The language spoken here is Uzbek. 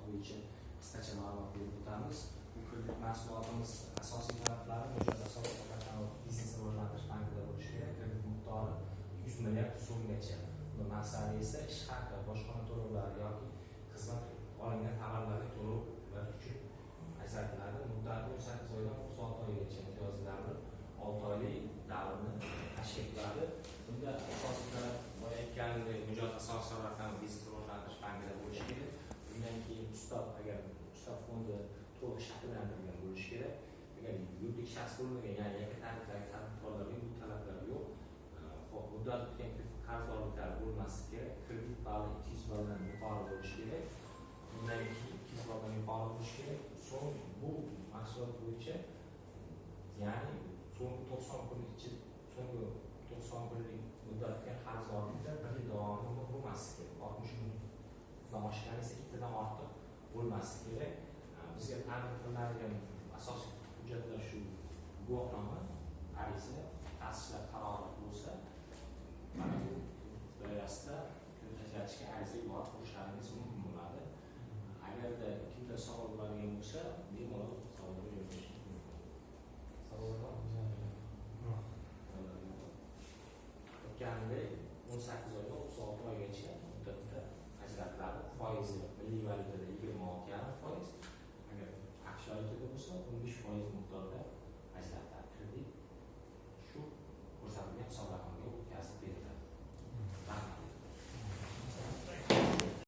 bo'yicha qisqacha ma'lumot berib o'tamiz. Bu kredit mahsulotimiz asosiy talablari Mijozlar asosiy biznes rivojlantirish bankida bo'lishi kerak. Kredit miqdori 100 milliard so'mgacha. Buni maqsadi esa ish haqi, bojxona to'lovlari yoki xizmat olingan tovarlarga to'lovlar uchun ajratiladi. Muddati 18 oydan 36 oygacha imtiyozli davr 6 oylik davrni tashkil qiladi. Bunda asosiy talab boya aytganimdek mijoz asossiy raqam biznes rivojlantirish bankida bo'lishi kerak. Bundan keyin agar ustav fondi to'liq shakllantirilgan bo'lishi kerak. Agar yuridik shaxs bo'lmagan, ya'ni yakka tarifdagi tadbirkorlarga bu talablar yo'q. Muddat o'tgan qarzdorliklar bo'lmasligi kerak. Kredit balli 200 balldan yuqori bo'lishi kerak. Bundan keyin 200 balldan yuqori bo'lishi kerak. So'ng bu mahsulot bo'yicha ya'ni so'nggi 90 kun ichida so'nggi 90 kunlik muddatga qarzdorliklar bir yil davomida bo'lmasligi kerak. 60 kundan oshgan esa 2 dan ortiq bo'lmasligi kerak. Bizga taqdim qilinadigan asosiy hujjatlar shu guvohnoma, ariza, ta'sislar qarori bo'lsa, mana bu doirasida kredit ajratishga ariza yuborib qo'yishlaringiz mumkin bo'ladi. Agarda kimda savol bo'ladigan bo'lsa, bemalol savolga yo'llash mumkin. Savollar o'tganidek 18 oydan 36 oygacha muddatda ajratiladi. Foizi milliy valyutada 26,5%,